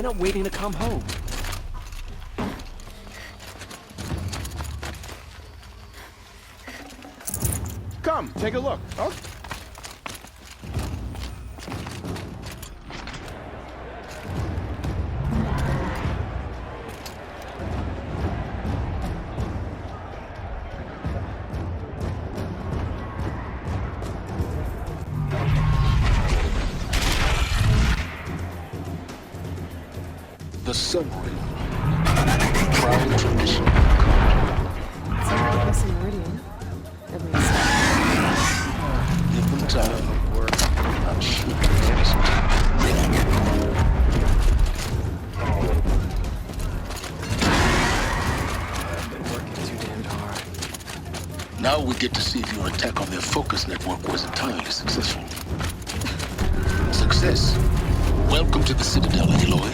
They're not waiting to come home. Come, take a look. Oh. The submarine. Proud tradition. It's a really awesome meridian. At least. Give them time. I'm sure they'll be some time. I've been working too damned hard. Now we get to see if your attack on their focus network was entirely successful. Success. Welcome to the Citadel, Aloy.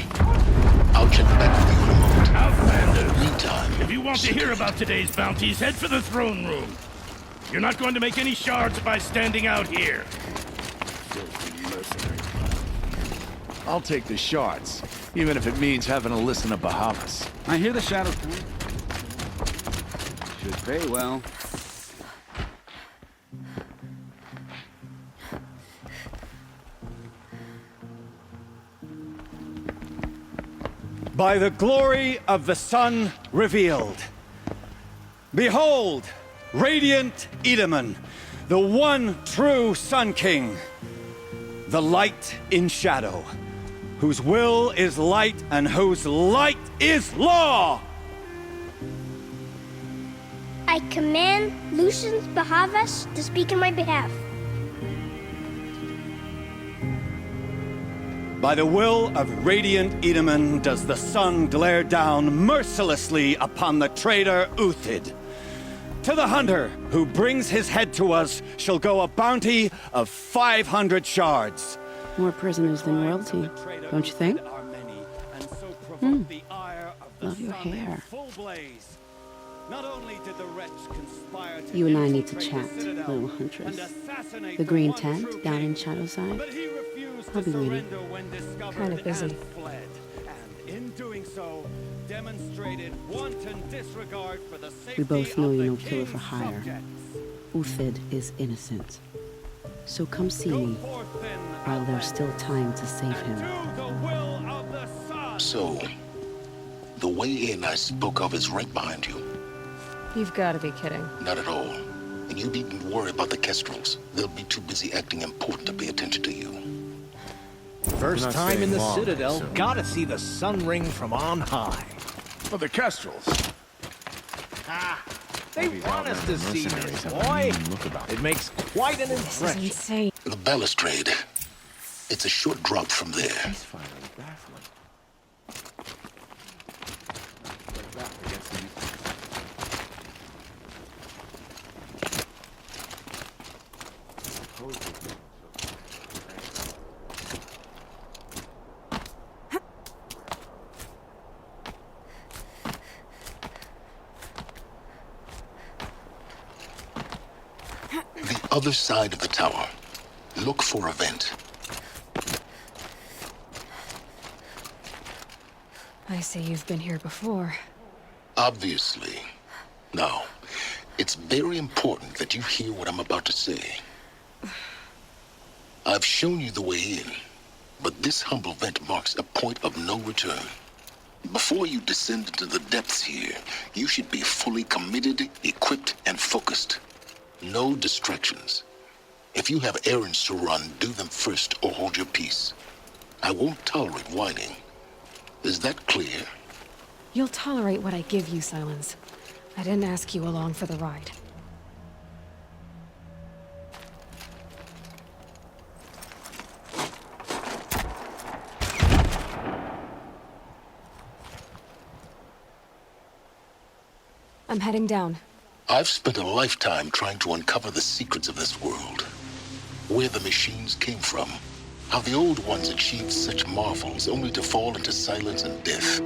I'll check back with you in a moment. Outlander! Meantime, If you want to hear about today's bounties, head for the throne room. You're not going to make any shards by standing out here. Filthy mercenary. I'll take the shards, even if it means having to listen to Bahavas. I hear the shadow coming. Should pay well. By the glory of the sun revealed. Behold, radiant Edaman, the one true Sun King. The light in shadow, whose will is light and whose light is law! I command Lucius Bahavas to speak in my behalf. By the will of radiant Edaman does the sun glare down mercilessly upon the traitor Uthid. To the hunter who brings his head to us shall go a bounty of 500 shards. More prisoners than royalty, don't you think? Love your hair. Not only did the wretch conspire to You and I need to infiltrate chat, the Citadel little huntress. and assassinate The green one tent true down king, in Shadowside. but he refused I'll to be waiting. surrender when discovered Kinda busy. and fled. And in doing so, demonstrated wanton disregard for the safety We both know of you're the no killer for king's hire. subjects. Uthid is innocent. So come see Go me forth then, while there's still time to save and him. do the will of the sun. so, the way in I spoke of is right behind you. You've got to be kidding. Not at all. And you needn't worry about the Kestrels. They'll be too busy acting important to pay attention to you. First not time in staying the long, Citadel, so- gotta see the sun ring from on high. For the Kestrels. They These want us to outlander see mercenaries this, have a boy. mean look about It them. makes quite an This is impression. insane. The balustrade. It's a short drop from there. He's finally baffling. Like that against the- The other side of the tower. Look for a vent. I see you've been here before. Obviously. Now, it's very important that you hear what I'm about to say. I've shown you the way in, but this humble vent marks a point of no return. Before you descend into the depths here, you should be fully committed, equipped, and focused. No distractions. If you have errands to run, do them first or hold your peace. I won't tolerate whining. Is that clear? You'll tolerate what I give you, Silence. I didn't ask you along for the ride. I'm heading down. I've spent a lifetime trying to uncover the secrets of this world. Where the machines came from. How the old ones achieved such marvels only to fall into silence and death.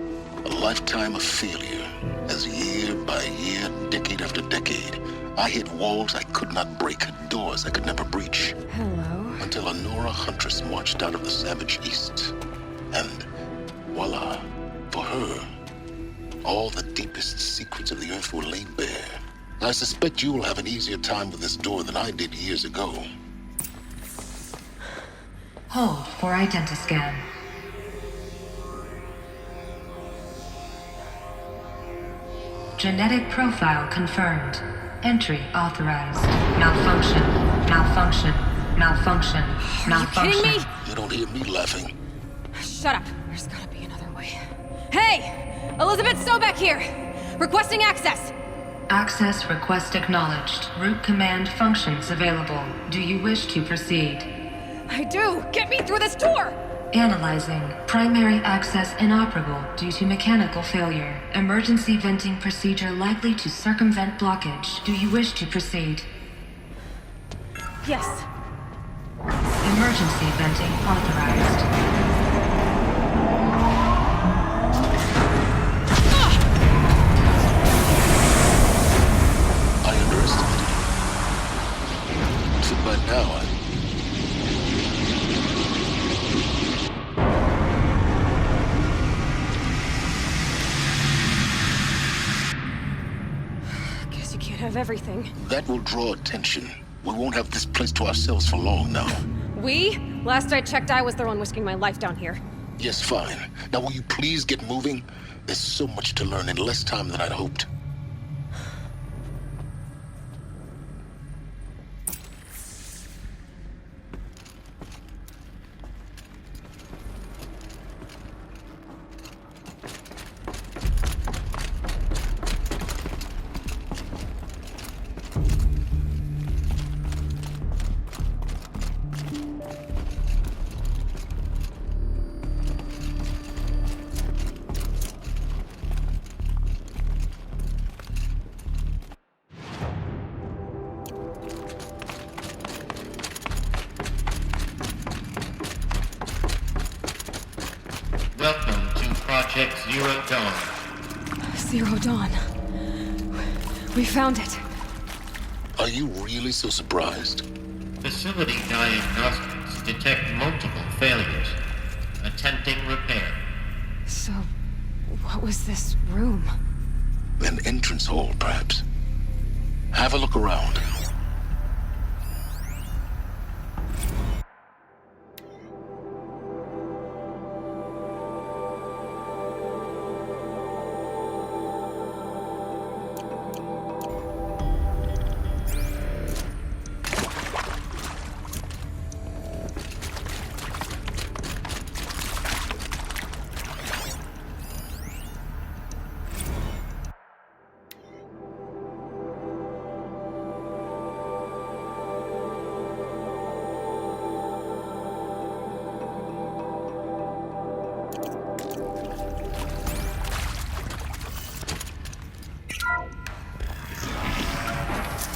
A lifetime of failure. As year by year, decade after decade, I hit walls I could not break, doors I could never breach. Hello. Until a Nora huntress marched out of the savage east. And Voila. For her, all the deepest secrets of the Earth were laid bare. I suspect you will have an easier time with this door than I did years ago. Hold for identiscan. Genetic profile confirmed. Entry authorized. Malfunction. Malfunction. Malfunction. Malfunction. Kidding me? You don't hear me laughing. Shut up. There's gotta be another way. Hey! Elizabeth Sobeck here! Requesting access! Access request acknowledged. Root command functions available. Do you wish to proceed? I do! Get me through this door! Analyzing. Primary access inoperable due to mechanical failure. Emergency venting procedure likely to circumvent blockage. Do you wish to proceed? Yes. Emergency venting authorized. I underestimated you. So by now, Guess you can't have everything. that will draw attention. We won't have this place to ourselves for long now. We? Last I checked, I was the one risking my life down here. Yes, fine. Now will you please get moving? There's so much to learn in less time than I'd hoped. Welcome to Project Zero Dawn. Zero Dawn. We found it. Are you really so surprised? Facility diagnostics detect multiple failures. Attempting repair. So, what was this room? An entrance hall, perhaps. Have a look around.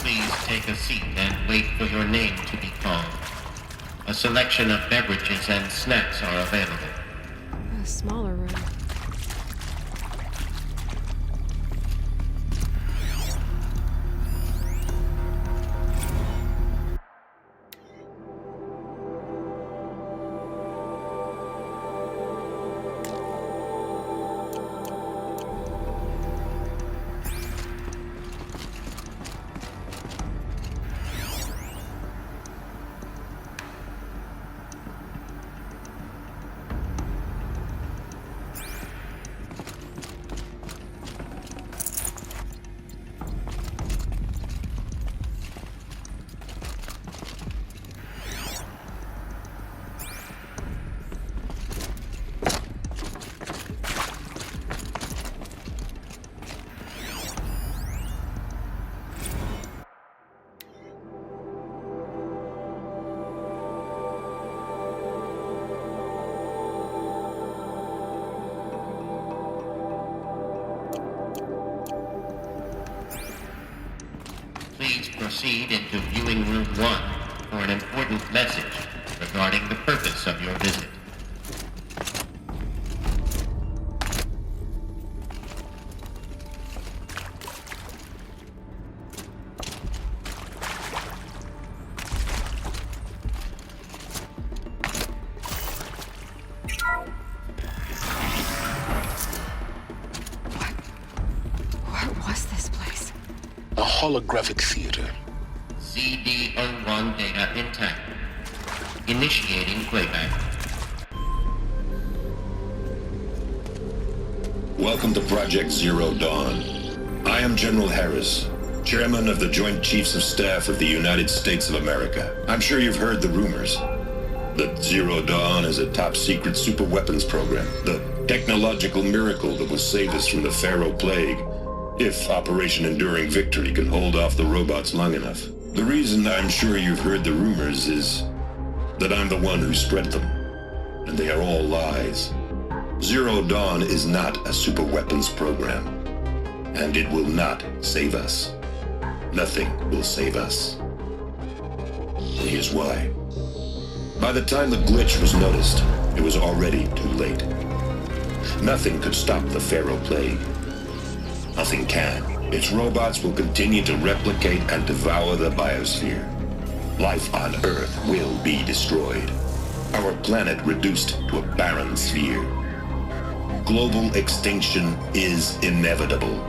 Please take a seat and wait for your name to be called. A selection of beverages and snacks are available. A smaller room. Please proceed into viewing room 1 for an important message regarding the purpose of your visit. holographic theater. CD01 data intact. Initiating playback. Welcome to Project Zero Dawn. I am General Harris, Chairman of the Joint Chiefs of Staff of the United States of America. I'm sure you've heard the rumors that Zero Dawn is a top-secret superweapons program, the technological miracle that will save us from the Pharaoh Plague, if Operation Enduring Victory can hold off the robots long enough. The reason I'm sure you've heard the rumors is that I'm the one who spread them, and they are all lies. Zero Dawn is not a superweapons program, and it will not save us. Nothing will save us. And here's why. By the time the glitch was noticed, it was already too late. Nothing could stop the Pharaoh Plague. Nothing can. Its robots will continue to replicate and devour the biosphere. Life on Earth will be destroyed. Our planet reduced to a barren sphere. Global extinction is inevitable.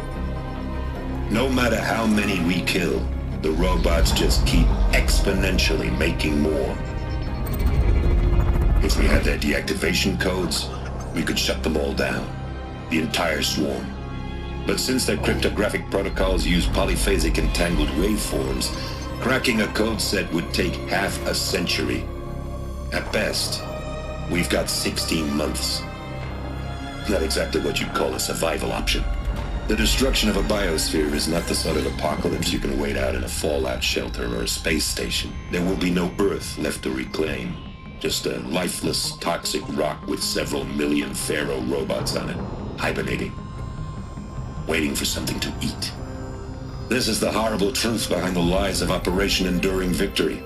No matter how many we kill, the robots just keep exponentially making more. If we had their deactivation codes, we could shut them all down. The entire swarm. But since their cryptographic protocols use polyphasic entangled waveforms, cracking a code set would take half a century. At best, we've got 16 months. Not exactly what you'd call a survival option. The destruction of a biosphere is not the sort of apocalypse you can wait out in a fallout shelter or a space station. There will be no Earth left to reclaim. Just a lifeless, toxic rock with several million Pharaoh robots on it, hibernating, waiting for something to eat. This is the horrible truth behind the lies of Operation Enduring Victory.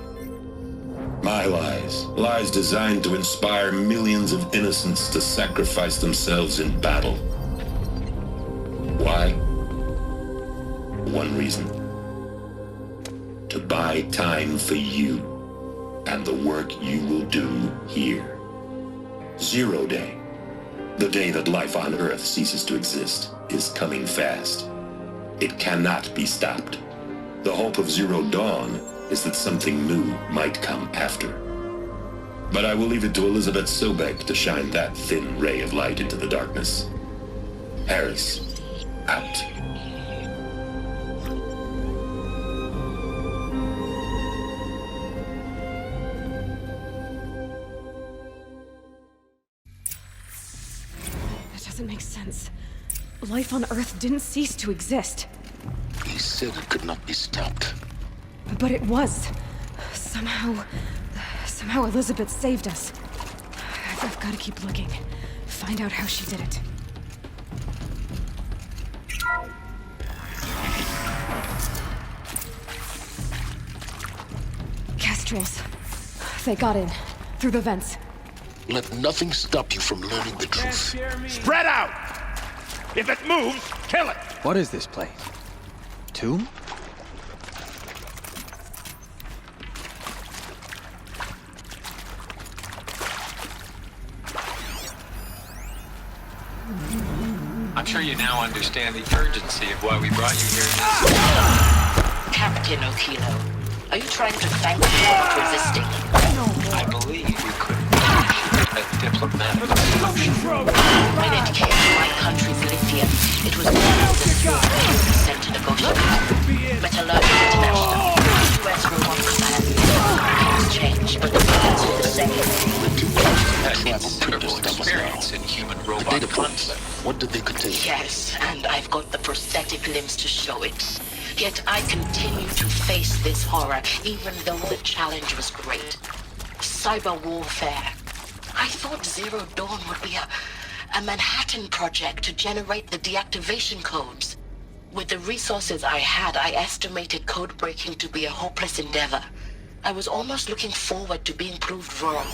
My lies. Lies designed to inspire millions of innocents to sacrifice themselves in battle. Why? One reason. To buy time for you and the work you will do here. Zero Day, the day that life on Earth ceases to exist, is coming fast. It cannot be stopped. The hope of Zero Dawn is that something new might come after. But I will leave it to Elizabeth Sobek to shine that thin ray of light into the darkness. Harris, out. That doesn't make sense. Life on Earth didn't cease to exist. He said it could not be stopped. But it was. Somehow Elizabeth saved us. I've got to keep looking. Find out how she did it. Kestrels. They got in. Through the vents. Let nothing stop you from learning the truth. Spread out! If it moves, kill it! What is this place? Tomb? I'm sure you now understand the urgency of why we brought you here. Captain Okilo, are you trying to thank me for resisting? I believe you could a diplomatic solution. When it came to my country's lithium, it was one of the few things sent to negotiate. Metallurgic International, U.S. Robot Command, has changed, but the plans are the same. Had considerable experience in human-robot conflict. What did they contain? Yes, and I've got the prosthetic limbs to show it. Yet I continue to face this horror, even though the challenge was great. Cyber warfare. I thought Zero Dawn would be a Manhattan project to generate the deactivation codes. With the resources I had, I estimated code breaking to be a hopeless endeavor. I was almost looking forward to being proved wrong.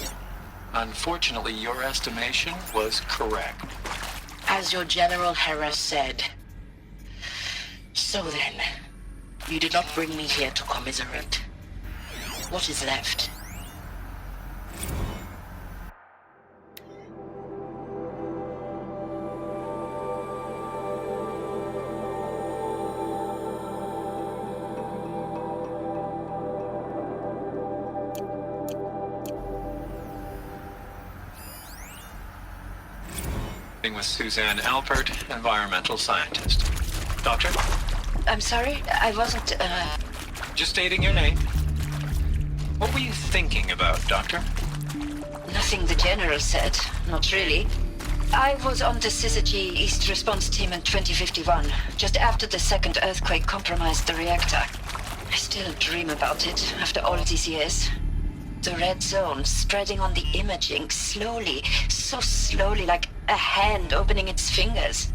Unfortunately, your estimation was correct. As your General Harris said. So then, you did not bring me here to commiserate. What is left? Speaking with Suzanne Alpert, environmental scientist. Doctor? I'm sorry, I wasn't, Just stating your name. What were you thinking about, Doctor? Nothing the General said. Not really. I was on the Syzygy East Response Team in 2051, just after the second earthquake compromised the reactor. I still dream about it after all these years. The red zone spreading on the imaging, slowly, so slowly, like a hand opening its fingers.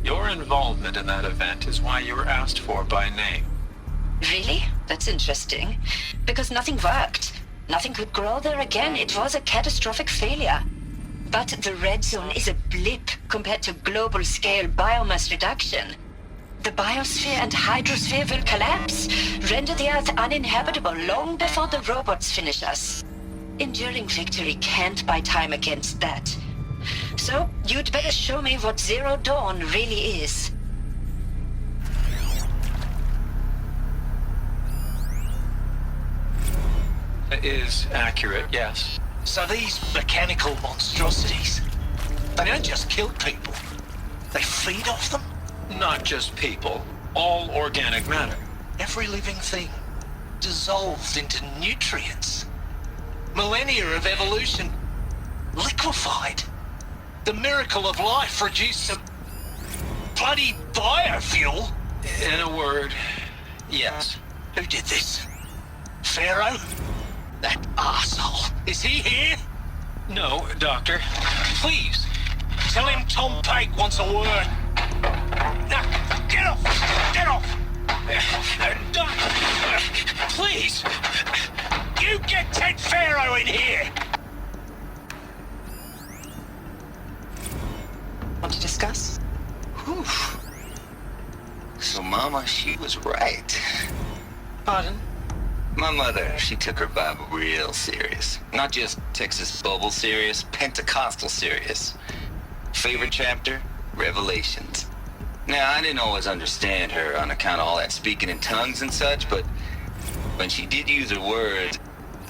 Your involvement in that event is why you were asked for by name. Really? That's interesting. Because nothing worked. Nothing could grow there again. It was a catastrophic failure. But the red zone is a blip compared to global-scale biomass reduction. The biosphere and hydrosphere will collapse, render the Earth uninhabitable long before the robots finish us. Enduring victory can't buy time against that. So, you'd better show me what Zero Dawn really is. It is accurate, yes. So these mechanical monstrosities, they don't just kill people. They feed off them? Not just people, all organic matter. Every living thing, dissolved into nutrients. Millennia of evolution, liquefied. The miracle of life reduced to bloody biofuel. In a word, yes. Who did this? Pharaoh? That arsehole. Is he here? No, Doctor. Please, tell him Tom Pake wants a word. Now, get off! Get off! Doc, please! You get Ted Pharaoh in here! Want to discuss? Whew. So Mama, she was right. Pardon? My mother, she took her Bible real serious. Not just Texas Bubble serious, Pentecostal serious. Favorite chapter? Revelations. Now, I didn't always understand her on account of all that speaking in tongues and such, but when she did use her words,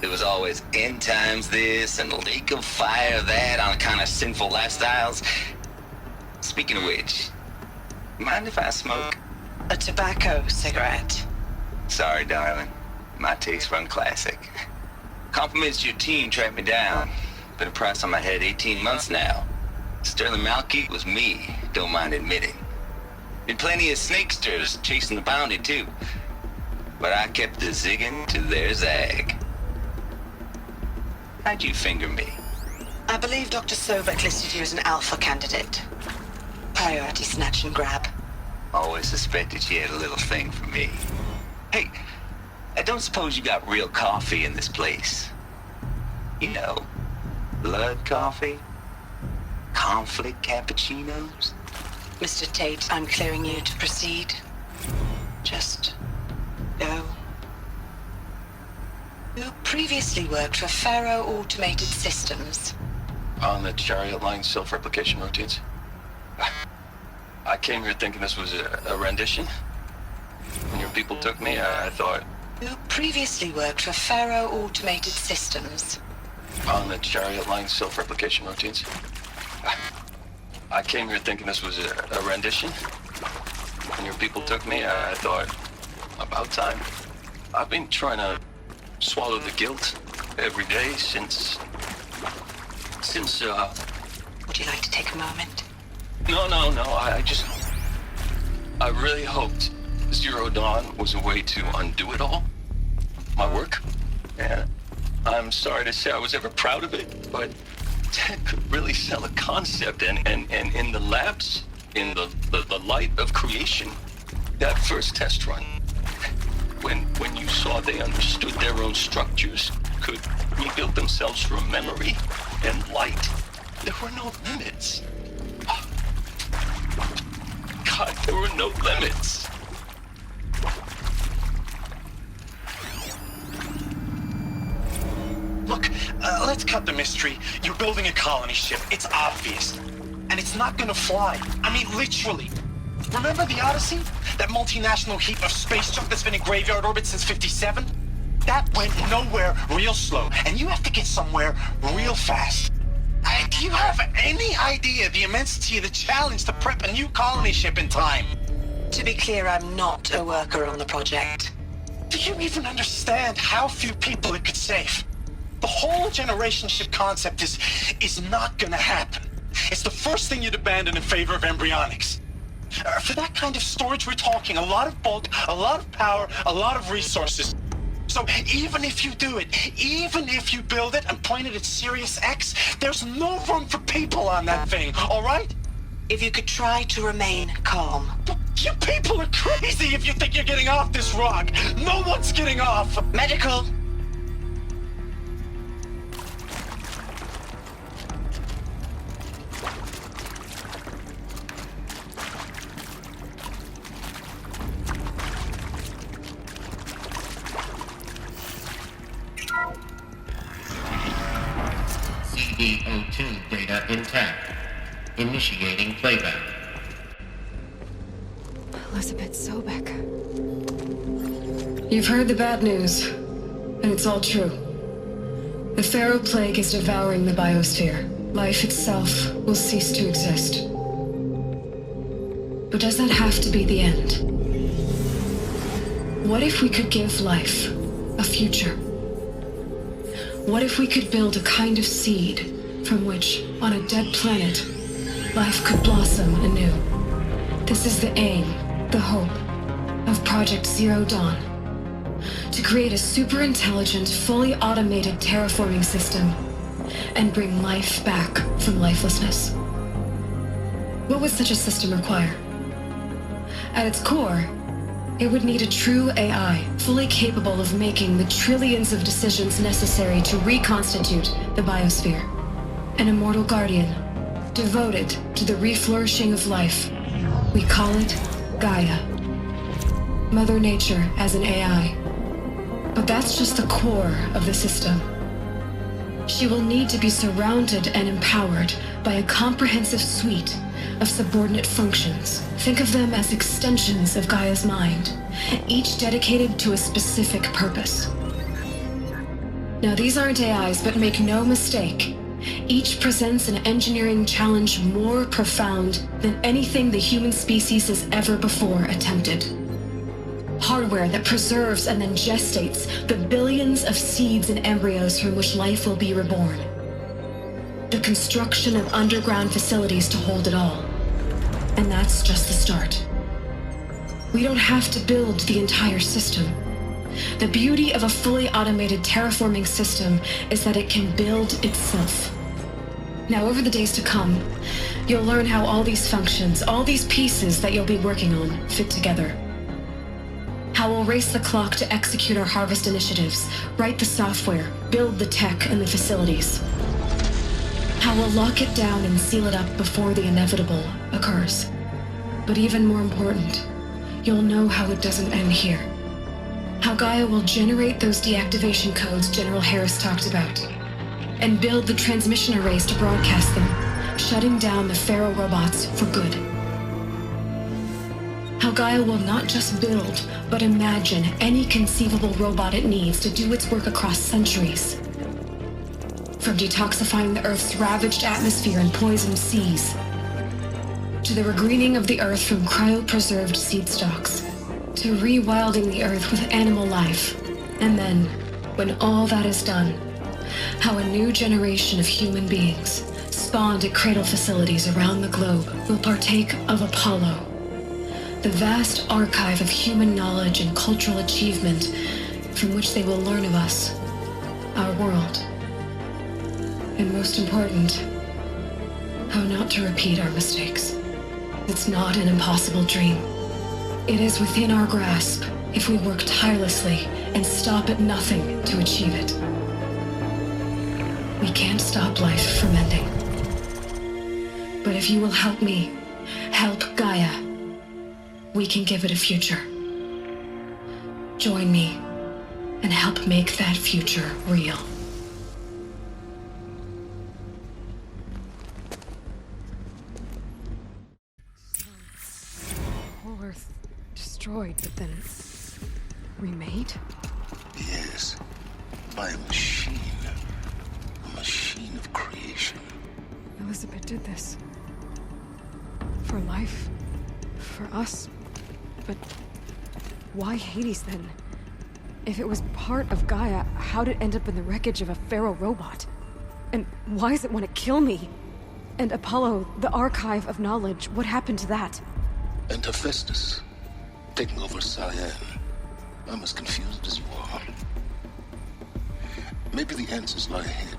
it was always end times this and lake of fire that on account of sinful lifestyles. Speaking of which, mind if I smoke? A tobacco cigarette. Sorry, darling. My taste run classic. Compliments to your team tracked me down. Been a price on my head 18 months now. Sterling Malkeith was me, don't mind admitting. Been plenty of snakesters chasing the bounty too. But I kept the zigging to their zag. How'd you finger me? I believe Dr. Sobek listed you as an alpha candidate. Priority snatch and grab. Always suspected she had a little thing for me. Hey, I don't suppose you got real coffee in this place. You know, blood coffee? Conflict cappuccinos? Mr. Tate, I'm clearing you to proceed. Just go. You previously worked for Pharaoh Automated Systems. On the Chariot Line self-replication routines? I came here thinking this was a rendition. When your people took me, I thought... You previously worked for Pharaoh Automated Systems. On the Chariot Line self-replication routines? I came here thinking this was a rendition. When your people took me, I thought, about time. I've been trying to swallow the guilt every day since... Would you like to take a moment? No, I really hoped Zero Dawn was a way to undo it all. My work. And I'm sorry to say I was ever proud of it, but Ted could really sell a concept, and in the labs, in the light of creation, that first test run, when you saw they understood their own structures, could rebuild themselves from memory and light, there were no limits. God, there were no limits. Look, let's cut the mystery. You're building a colony ship. It's obvious. And it's not gonna fly. I mean, literally. Remember the Odyssey? That multinational heap of space junk that's been in graveyard orbit since 57? That went nowhere real slow. And you have to get somewhere real fast. I Do you have any idea the immensity of the challenge to prep a new colony ship in time? To be clear, I'm not a worker on the project. Do you even understand how few people it could save? The whole generation ship concept is not gonna happen. It's the first thing you'd abandon in favor of embryonics. For that kind of storage, we're talking a lot of bulk, a lot of power, a lot of resources. So even if you do it, even if you build it and point it at Sirius X, there's no room for people on that thing, all right? If you could try to remain calm. You people are crazy if you think you're getting off this rock. No one's getting off. Medical. CD02 data intact. Initiating playback. Elizabeth Sobek. You've heard the bad news, and it's all true. The Pharaoh Plague is devouring the biosphere. Life itself will cease to exist. But does that have to be the end? What if we could give life a future? What if we could build a kind of seed from which, on a dead planet, life could blossom anew? This is the aim, the hope, of Project Zero Dawn. To create a super-intelligent, fully automated terraforming system and bring life back from lifelessness. What would such a system require? At its core, it would need a true AI, fully capable of making the trillions of decisions necessary to reconstitute the biosphere. An immortal guardian, devoted to the reflourishing of life. We call it Gaia. Mother Nature as an AI. But that's just the core of the system. She will need to be surrounded and empowered by a comprehensive suite of subordinate functions. Think of them as extensions of Gaia's mind, each dedicated to a specific purpose. Now, these aren't AIs, but make no mistake, each presents an engineering challenge more profound than anything the human species has ever before attempted. Hardware that preserves and then gestates the billions of seeds and embryos from which life will be reborn. The construction of underground facilities to hold it all. And that's just the start. We don't have to build the entire system. The beauty of a fully automated terraforming system is that it can build itself. Now, over the days to come, you'll learn how all these functions, all these pieces that you'll be working on, fit together. How we'll race the clock to execute our harvest initiatives, write the software, build the tech and the facilities. How we'll lock it down and seal it up before the inevitable occurs. But even more important, you'll know how it doesn't end here. How Gaia will generate those deactivation codes General Harris talked about, and build the transmission arrays to broadcast them, shutting down the Pharaoh robots for good. How Gaia will not just build, but imagine any conceivable robot it needs to do its work across centuries. From detoxifying the Earth's ravaged atmosphere and poisoned seas, to the regreening of the Earth from cryopreserved seed stalks, to rewilding the Earth with animal life. And then, when all that is done, how a new generation of human beings, spawned at cradle facilities around the globe, will partake of Apollo, the vast archive of human knowledge and cultural achievement from which they will learn of us, our world. And most important, how not to repeat our mistakes. It's not an impossible dream. It is within our grasp if we work tirelessly and stop at nothing to achieve it. We can't stop life from ending. But if you will help me, help Gaia, we can give it a future. Join me and help make that future real. Whole Earth destroyed, but then remade? Yes, by a machine. A machine of creation. Elizabeth did this. For life. For us. But why Hades then? If it was part of Gaia, how'd it end up in the wreckage of a Pharaoh robot? And why does it want to kill me? And Apollo, the archive of knowledge, what happened to that? And Hephaestus, taking over Cyan. I'm as confused as you are. Maybe the answers lie ahead.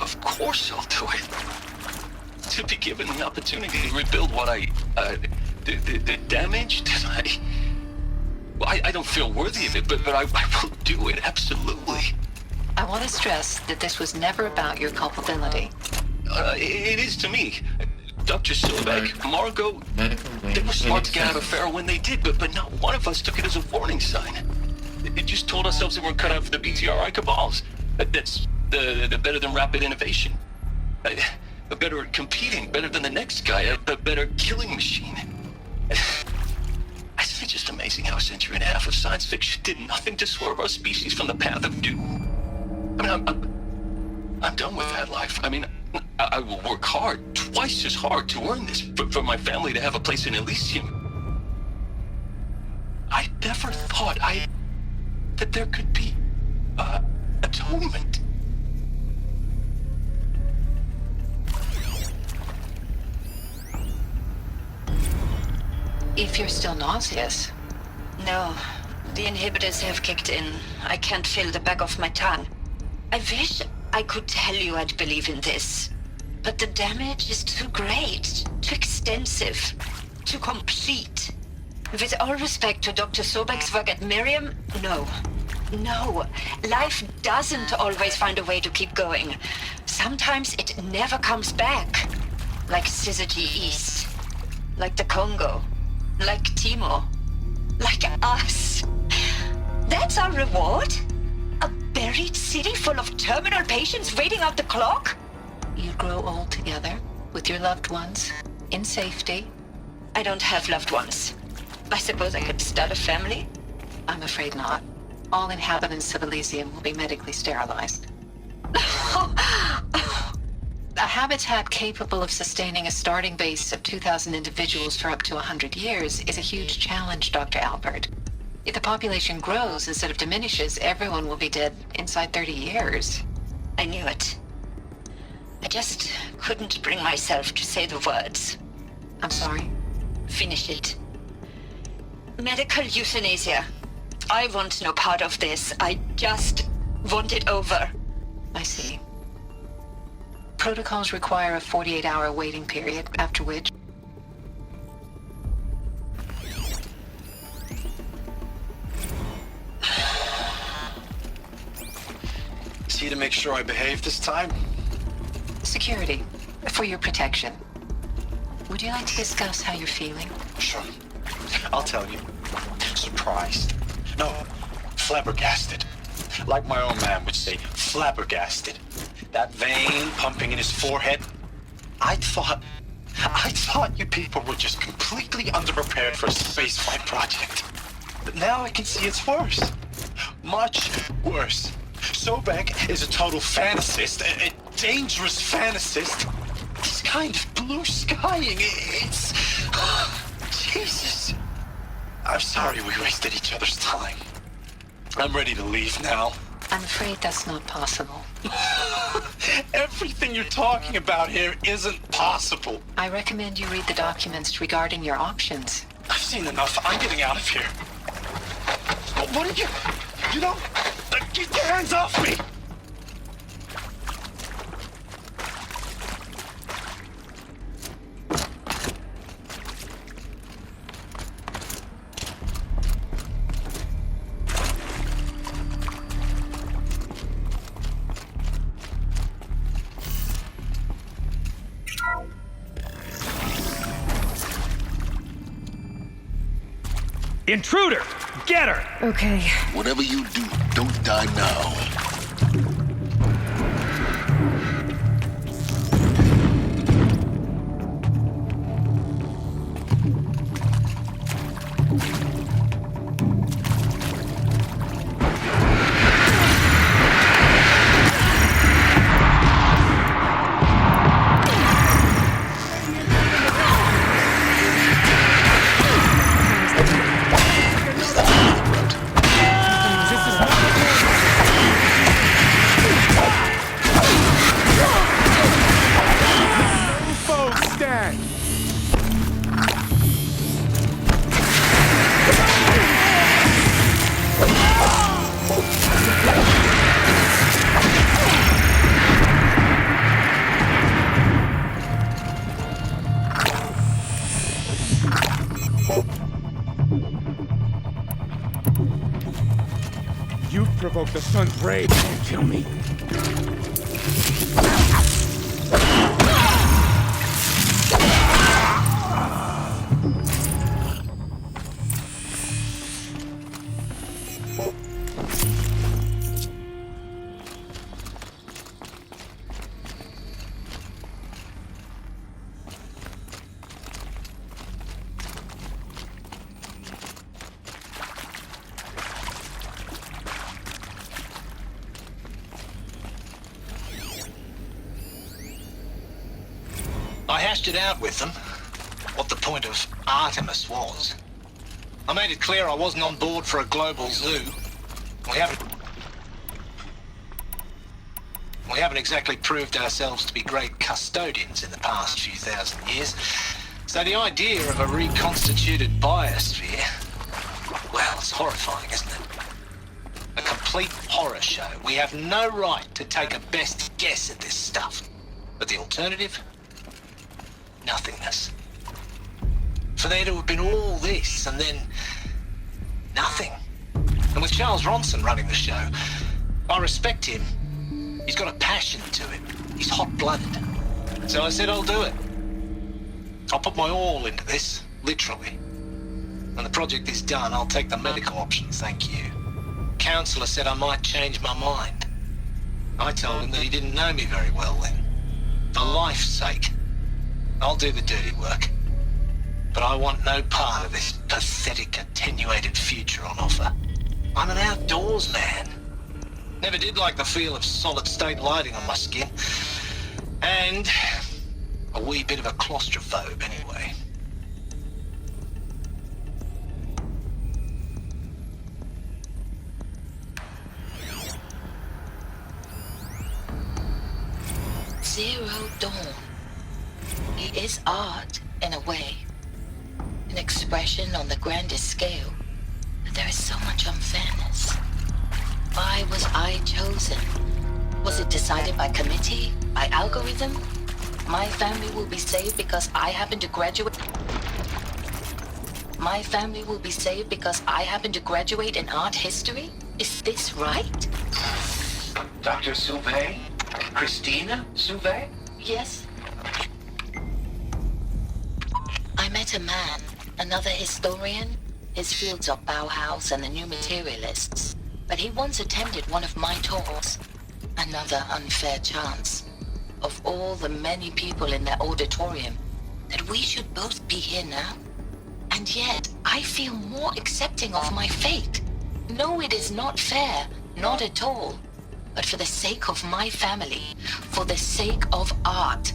Of course I'll do it. To be given the opportunity to rebuild what the damage that I don't feel worthy of it, but I will do it, absolutely. I want to stress that this was never about your culpability. It is to me. Dr. Silbeck, Margot, they were smart to get out of Pharaoh when they did, but not one of us took it as a warning sign. It just told ourselves that we're cut out for the BTRI cabals. That's the better than rapid innovation. Better at competing, better than the next guy, a better killing machine. It's just amazing how a century and a half of science fiction did nothing to swerve our species from the path of doom. I mean, I'm done with that life. I mean, I will work hard, twice as hard to earn this, for my family to have a place in Elysium. I never thought that there could be atonement. If you're still nauseous. No, the inhibitors have kicked in. I can't feel the back of my tongue. I wish I could tell you I'd believe in this. But the damage is too great, too extensive, too complete. With all respect to Dr. Sobek's work at Miriam, no. No, life doesn't always find a way to keep going. Sometimes it never comes back. Like Syzygy East. Like the Congo. Like Timo. Like us. That's our reward? A buried city full of terminal patients waiting out the clock? You grow old together, with your loved ones, in safety. I don't have loved ones. I suppose I could start a family? I'm afraid not. All inhabitants of Elysium will be medically sterilized. A habitat capable of sustaining a starting base of 2,000 individuals for up to 100 years is a huge challenge, Dr. Albert. If the population grows instead of diminishes, everyone will be dead inside 30 years. I knew it. I just couldn't bring myself to say the words. I'm sorry? Finish it. Medical euthanasia. I want no part of this. I just want it over. I see. Protocols require a 48-hour waiting period, after which... Is he to make sure I behave this time? Security. For your protection. Would you like to discuss how you're feeling? Sure. I'll tell you. Surprised. No, flabbergasted. Like my old man would say, flabbergasted. That vein pumping in his forehead. I thought you people were just completely underprepared for a spaceflight project. But now I can see it's worse. Much worse. Sobek is a total fantasist, a dangerous fantasist. This kind of blue skying, it's... Jesus. I'm sorry we wasted each other's time. I'm ready to leave now. I'm afraid that's not possible. Everything you're talking about here isn't possible. I recommend you read the documents regarding your options. I've seen enough. I'm getting out of here. What are you... You don't... Get your hands off me! Intruder! Get her! Okay. Whatever you do, don't die now. You provoked the sun's rage. Don't kill me. I hashed it out with them, what the point of Artemis was. I made it clear I wasn't on board for a global zoo. We haven't exactly proved ourselves to be great custodians in the past few thousand years. So the idea of a reconstituted biosphere, well, it's horrifying, isn't it? A complete horror show. We have no right to take a best guess at this stuff. But the alternative? Nothingness. For there to have been all this and then nothing. And with Charles Ronson running the show, I respect him. He's got a passion to him. He's hot-blooded. So I said I'll do it. I'll put my all into this, literally. When the project is done, I'll take the medical option, thank you. Counselor said I might change my mind. I told him that he didn't know me very well then. For life's sake, I'll do the dirty work. But I want no part of this pathetic, attenuated future on offer. I'm an outdoors man. Never did like the feel of solid-state lighting on my skin. And a wee bit of a claustrophobe, anyway. Zero Dawn. It is art, in a way. An expression on the grandest scale. But there is so much unfairness. Why was I chosen? Was it decided by committee? By algorithm? My family will be saved because I happen to graduate... My family will be saved because I happen to graduate in art history? Is this right? Dr. Sauvé? Christina Sauvé? Yes. I met a man, another historian. His fields are Bauhaus and the New Materialists. But he once attended one of my talks. Another unfair chance. Of all the many people in that auditorium, that we should both be here now. And yet, I feel more accepting of my fate. No, it is not fair. Not at all. But for the sake of my family, for the sake of art.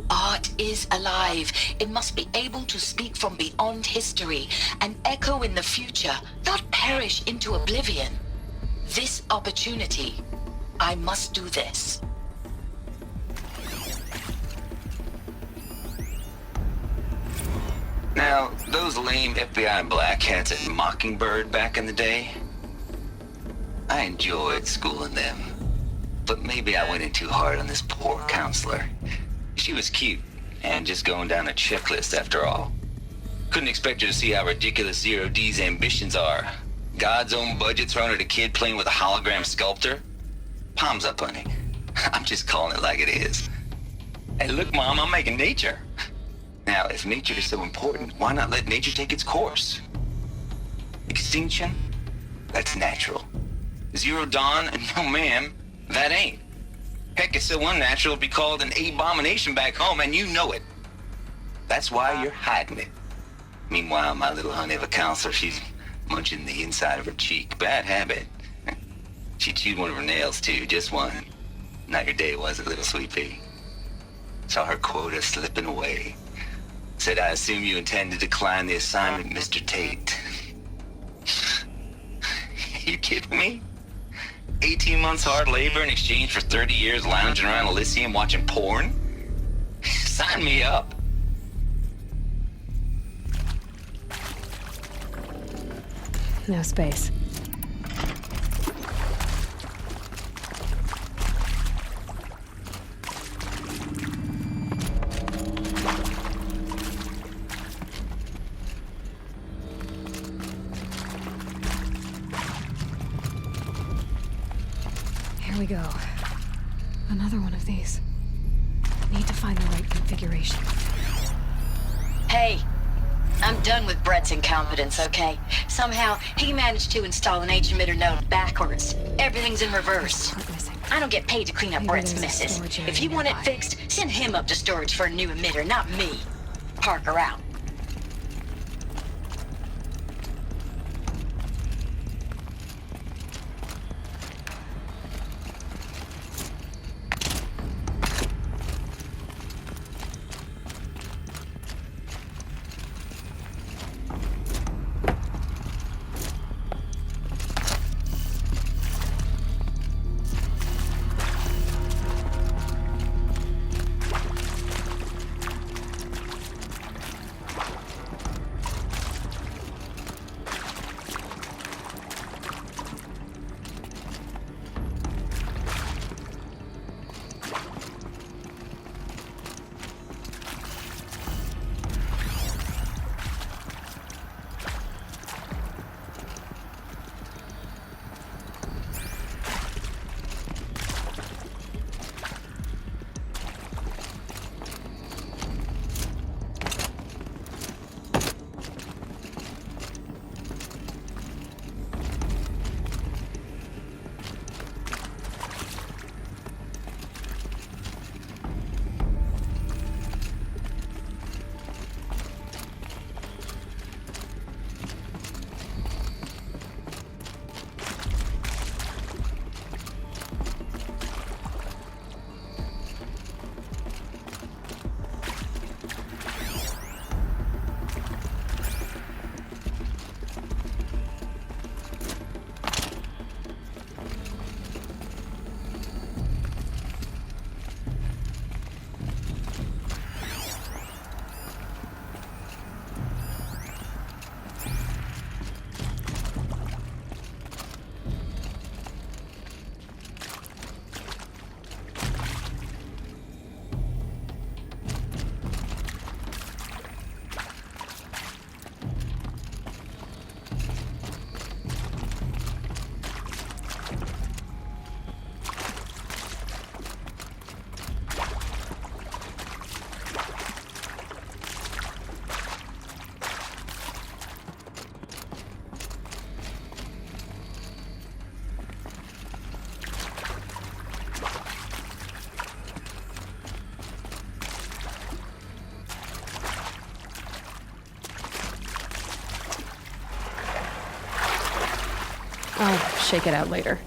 Art is alive. It must be able to speak from beyond history and echo in the future, not perish into oblivion. This opportunity, I must do this. Now, those lame FBI black hats at Mockingbird back in the day, I enjoyed schooling them. But maybe I went in too hard on this poor counselor. She was cute, and just going down a checklist after all. Couldn't expect her to see how ridiculous Zero D's ambitions are. God's own budget thrown at a kid playing with a hologram sculptor? Palms up, honey. I'm just calling it like it is. Hey, look, Mom, I'm making nature. Now, if nature is so important, why not let nature take its course? Extinction? That's natural. Zero Dawn? No, ma'am, that ain't. Heck, it's so unnatural it'd be called an abomination back home, and you know it. That's why you're hiding it. Meanwhile, my little honey of a counselor, she's munching the inside of her cheek. Bad habit. She chewed one of her nails, too, just one. Not your day, was it, little sweet pea? Saw her quota slipping away. Said, I assume you intend to decline the assignment, Mr. Tate. You kidding me? 18 months hard labor in exchange for 30 years lounging around Elysium watching porn? Sign me up. No space. Here we go. Another one of these. Need to find the right configuration. Hey, I'm done with Brett's incompetence, okay? Somehow, he managed to install an H-emitter node backwards. Everything's in reverse. I don't get paid to clean up Brett's messes. If you want it fixed, send him up to storage for a new emitter, not me. Parker out. I'll shake it out later.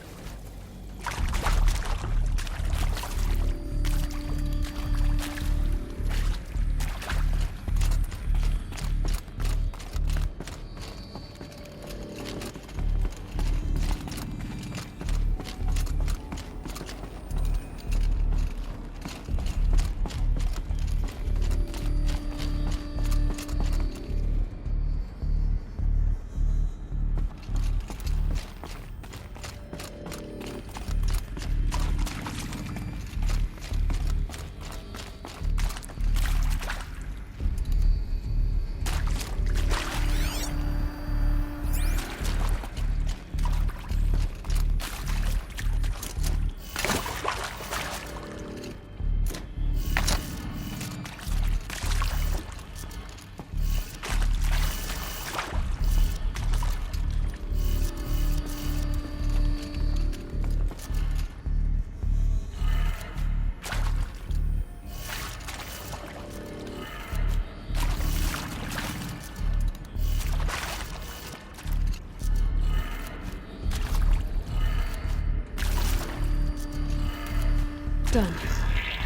Done.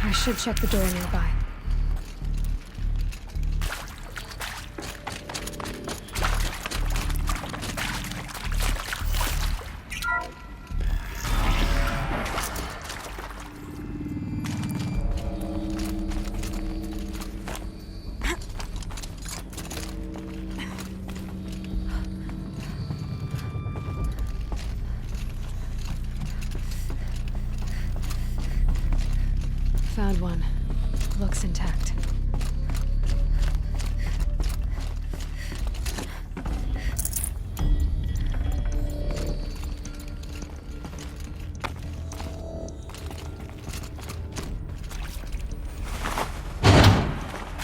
I should check the door nearby. Found one. Looks intact.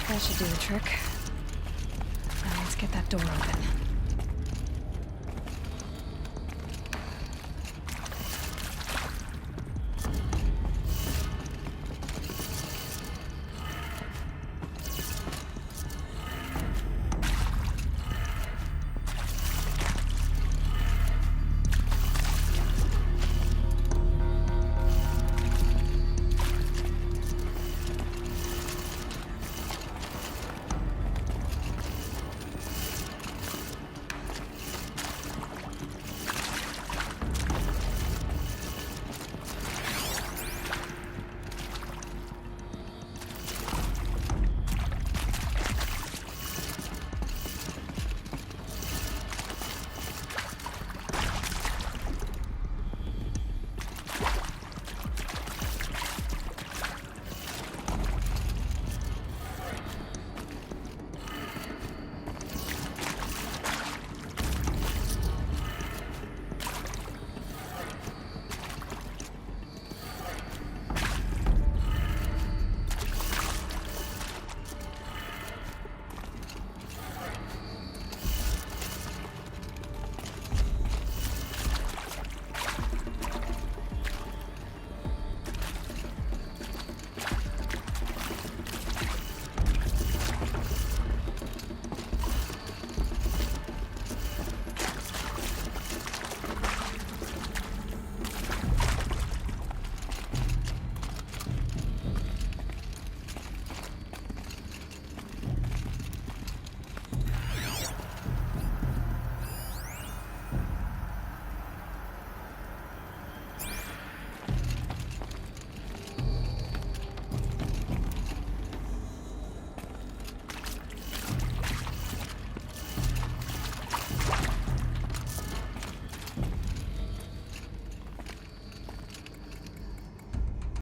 That should do the trick. Now let's get that door open.